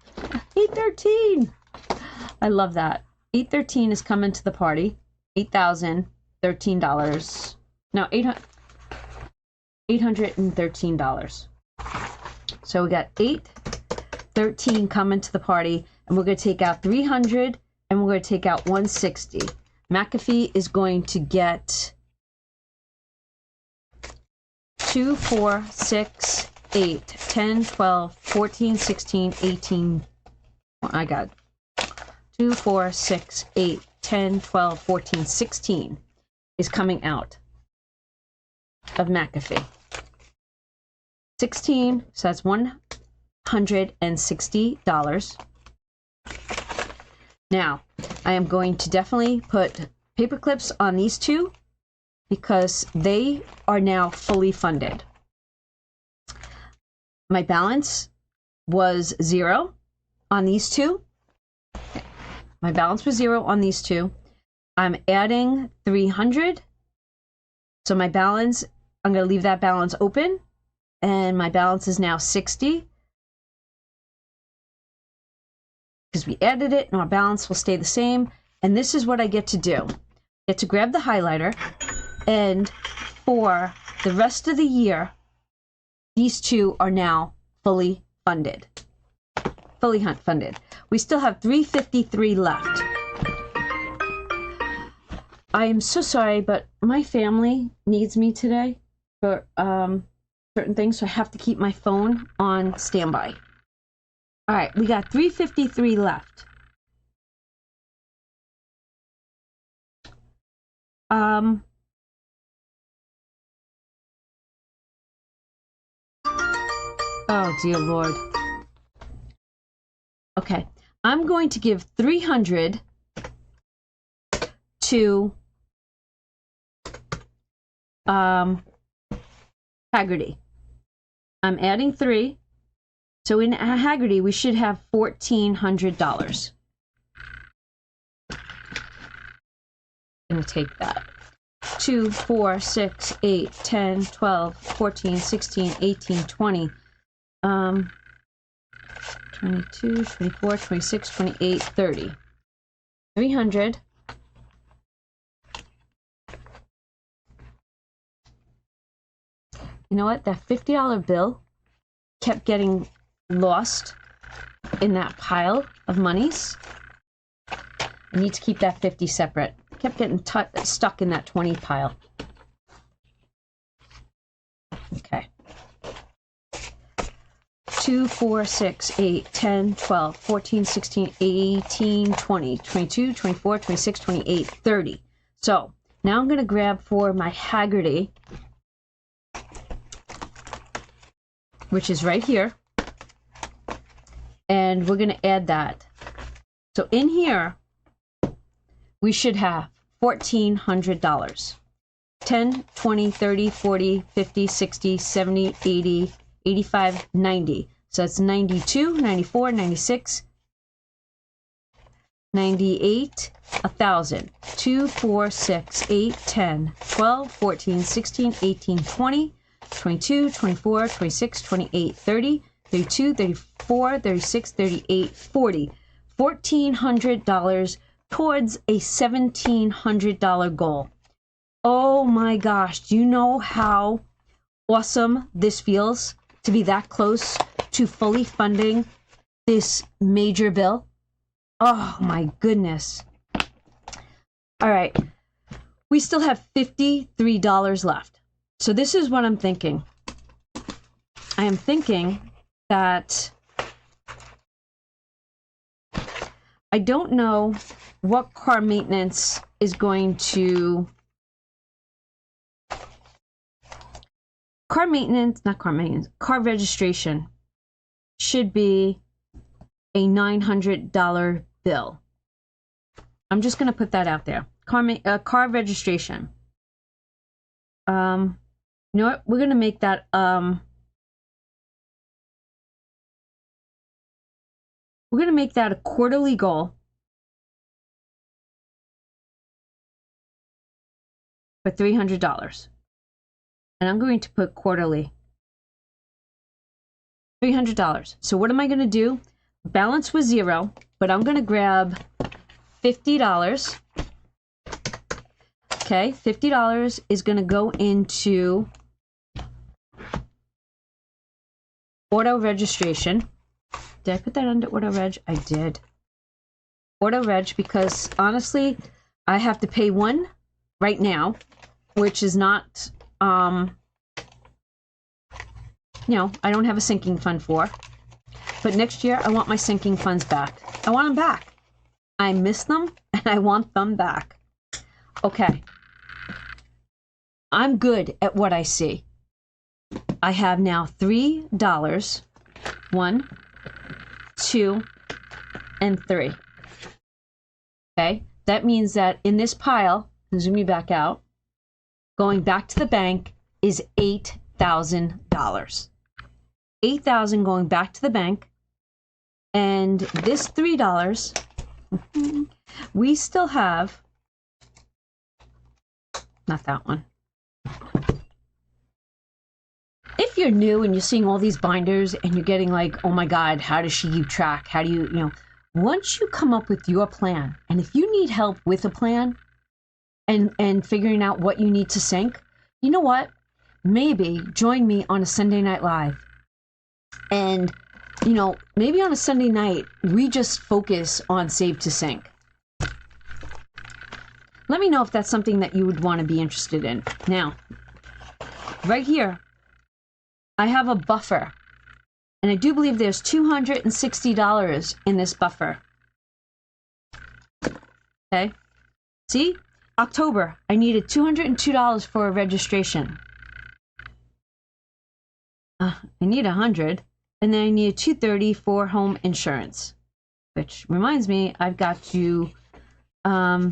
813. I love that. 813 is coming to the party. $8,013. No, $813. So we got 813 coming to the party, and we're going to take out 300, and we're going to take out 160. McAfee is going to get 2, 4, 6, 8, 10, 12, 14, 16, 18. I got 2, 4, 6, 8, 10, 12, 14, 16 is coming out of McAfee. 16, so that's $160. Now, I am going to definitely put paper clips on these two because they are now fully funded. My balance was 0 on these two. My balance was 0 on these two. I'm adding 300. So my balance, I'm going to leave that balance open. And my balance is now 60. Because we added it, and our balance will stay the same. And this is what I get to do. I get to grab the highlighter, and for the rest of the year, these two are now fully funded. Fully funded. We still have 353 left. I am so sorry, but my family needs me today for certain things, so I have to keep my phone on standby. All right, we got 353 left. Oh, dear Lord. Okay, I'm going to give 300 to Haggerty. I'm adding 3. So in Haggerty, we should have $1,400. I'm going to take that. 2, 4, 6, 8, 10, 12, 14, 16, 18, 20. 22, 24, 26, 28, 30. 300. You know what? That $50 bill kept getting lost in that pile of monies. I need to keep that 50 separate. Kept getting stuck in that 20 pile. Okay. 2, 4, 6, 8, 10, 12, 14, 16, 18, 20, 22, 24, 26, 28, 30. So now I'm going to grab for my Haggerty, which is right here. And we're going to add that. So in here, we should have $1,400. 10, 20, 30, 40, 50, 60, 70, 80, 85, 90. So that's 92, 94, 96, 98, 1,000. 2, 4, 6, 8, 10, 12, 14, 16, 18, 20, 22, 24, 26, 28, 30, 32, 34, 36, 38, 40. $1,400 towards a $1,700 goal. Oh my gosh, do you know how awesome this feels to be that close to fully funding this major bill? Oh my goodness. All right, we still have $53 left. So this is what I'm thinking. I am thinking that I don't know what car maintenance is going to... Car registration should be a $900 bill. I'm just going to put that out there. Car registration. You know what? We're going to make that... we're going to make that a quarterly goal for $300. And I'm going to put quarterly. $300. So what am I going to do? Balance was 0, but I'm going to grab $50. Okay, $50 is going to go into auto registration. Did I put that under auto reg? I did. Auto reg, because honestly, I have to pay one right now, which is not, you know, I don't have a sinking fund for. But next year, I want my sinking funds back. I want them back. I miss them, and I want them back. Okay. I'm good at what I see. I have now $3. 1, 2, and 3. Okay? That means that in this pile, zoom me back out, going back to the bank is $8,000. $8,000 going back to the bank. And this $3, we still have, not that one. If you're new and you're seeing all these binders and you're getting like, oh my God, how does she keep track? How do you know, once you come up with your plan, and if you need help with a plan and figuring out what you need to sync, you know what? Maybe join me on a Sunday Night Live. And, you know, maybe on a Sunday night, we just focus on Save to Sync. Let me know if that's something that you would want to be interested in. Now, right here, I have a buffer, and I do believe there's $260 in this buffer. Okay, see? October, I needed $202 for a registration. I need $100, and then I need $230 for home insurance. Which reminds me, I've got to call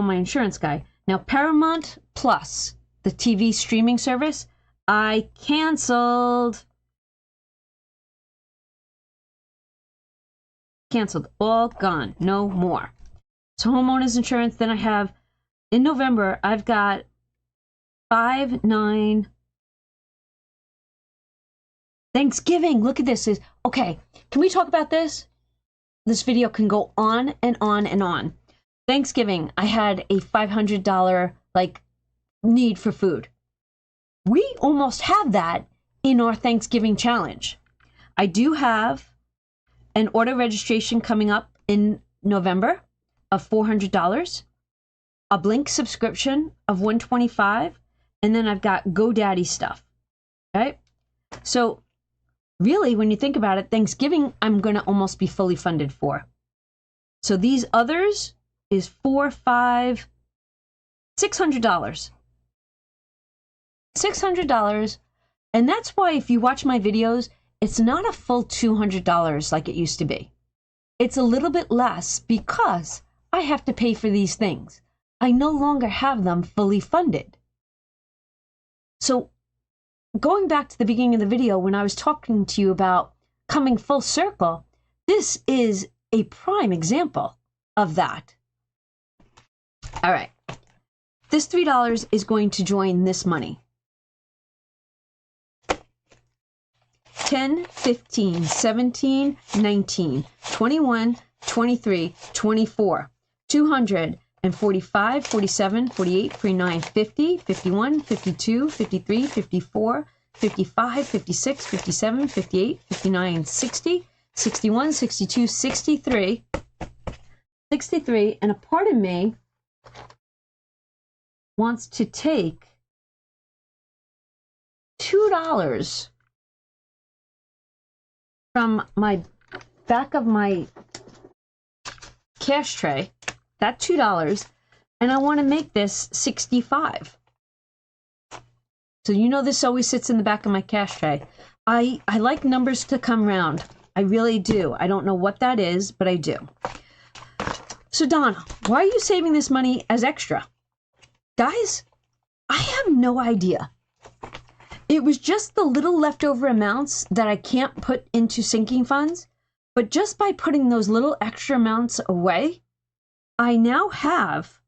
my insurance guy. Now, Paramount Plus, the TV streaming service, I canceled. Canceled. All gone. No more. So homeowners insurance. Then I have, in November, I've got 5/9. Thanksgiving. Look at this. Okay, can we talk about this? This video can go on and on and on. Thanksgiving, I had a $500 need for food. We almost have that in our Thanksgiving challenge. I do have an auto registration coming up in November of $400, a Blink subscription of $125, and then I've got GoDaddy stuff, right? So really, when you think about it, Thanksgiving, I'm going to almost be fully funded for. So these others is $600. $600. And that's why if you watch my videos, it's not a full $200 like it used to be. It's a little bit less because I have to pay for these things. I no longer have them fully funded. So going back to the beginning of the video when I was talking to you about coming full circle, this is a prime example of that. All right. This $3 is going to join this money. 10, 15, 17, 19, 21, 23, 24, 245, 47, 48, 49, 50, 51, 52, 53, 54, 55, 56, 57, 58, 59, 60, 61, 62, 63, 63, and a part of me wants to take $2 from my back of my cash tray, that $2, and I want to make this 65. So you know this always sits in the back of my cash tray. I like numbers to come round. I really do. I don't know what that is, but I do. So Donna, why are you saving this money as extra? Guys, I have no idea. It was just the little leftover amounts that I can't put into sinking funds, but just by putting those little extra amounts away, I now have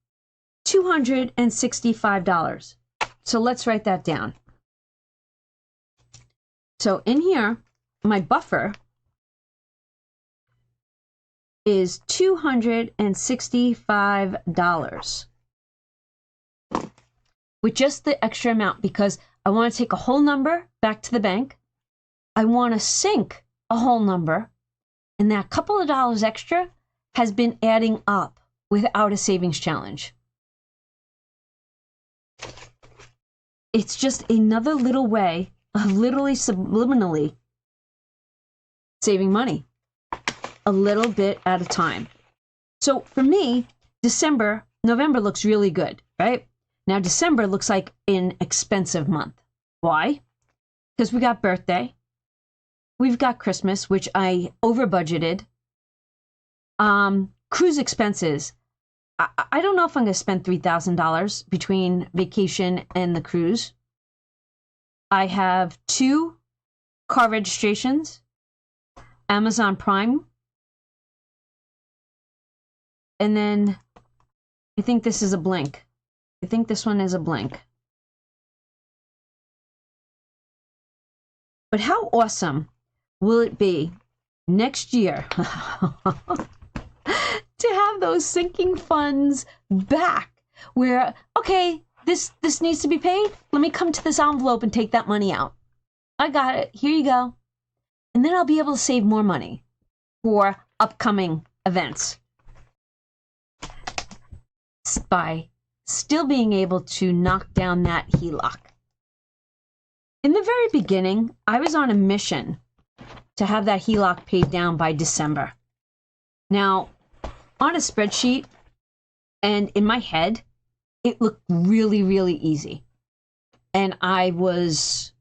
$265. So let's write that down. So in here, my buffer is $265 with just the extra amount because I want to take a whole number back to the bank. I want to sink a whole number, and that couple of dollars extra has been adding up without a savings challenge. It's just another little way of literally subliminally saving money a little bit at a time. So for me, November looks really good, right? Now, December looks like an expensive month. Why? Because we got birthday. We've got Christmas, which I over budgeted. Cruise expenses. I don't know if I'm going to spend $3,000 between vacation and the cruise. I have 2 car registrations, Amazon Prime, and then I think this is a Blink. I think this one is a Blink. But how awesome will it be next year to have those sinking funds back where, okay, this needs to be paid. Let me come to this envelope and take that money out. I got it. Here you go. And then I'll be able to save more money for upcoming events by still being able to knock down that HELOC. In the very beginning, I was on a mission to have that HELOC paid down by December. Now, on a spreadsheet and in my head, it looked really, really easy. And I was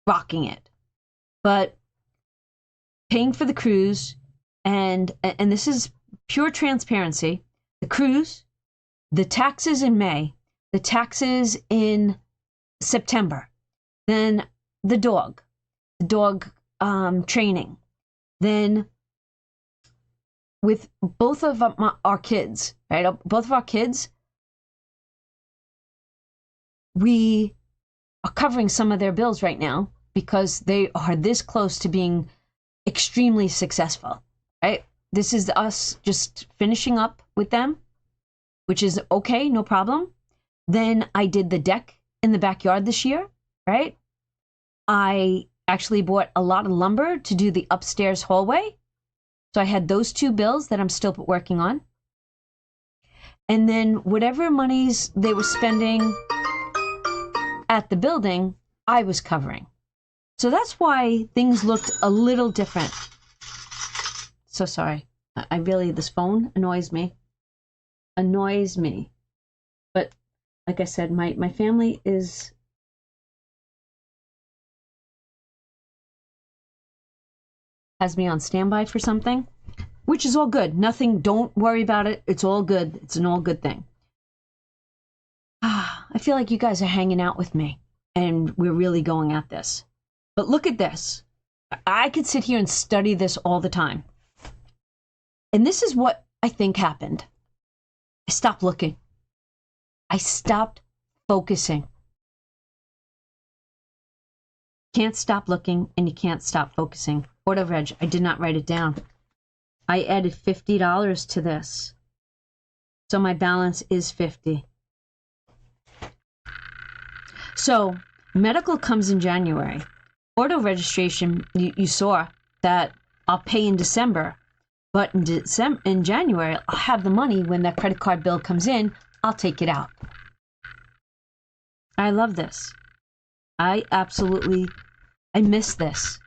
rocking it. But paying for the cruise, and this is pure transparency, the cruise the taxes in May, the taxes in September, then the dog training, then with both of our kids, right? Both of our kids, we are covering some of their bills right now because they are this close to being extremely successful, right? This is us just finishing up with them, which is okay, no problem. Then I did the deck in the backyard this year, right? I actually bought a lot of lumber to do the upstairs hallway. So I had those two bills that I'm still working on. And then whatever monies they were spending at the building, I was covering. So that's why things looked a little different. So sorry. I really, this phone annoys me. Annoys me. But like I said, my family has me on standby for something, which is all good. Nothing, don't worry about it. It's all good. It's an all good thing. I feel like you guys are hanging out with me and we're really going at this. But look at this. I could sit here and study this all the time. And this is what I think happened. I stopped looking. I stopped focusing. Can't stop looking and you can't stop focusing. Auto reg, I did not write it down. I added $50 to this. So my balance is 50. So medical comes in January. Auto registration, you saw that I'll pay in December. But in January, I'll have the money when that credit card bill comes in. I'll take it out. I love this. I miss this.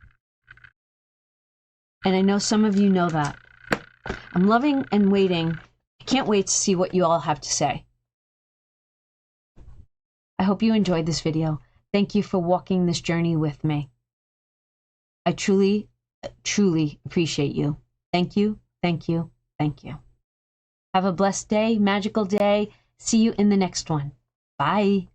And I know some of you know that. I'm loving and waiting. I can't wait to see what you all have to say. I hope you enjoyed this video. Thank you for walking this journey with me. I truly, truly appreciate you. Thank you, thank you, thank you. Have a blessed day, magical day. See you in the next one. Bye.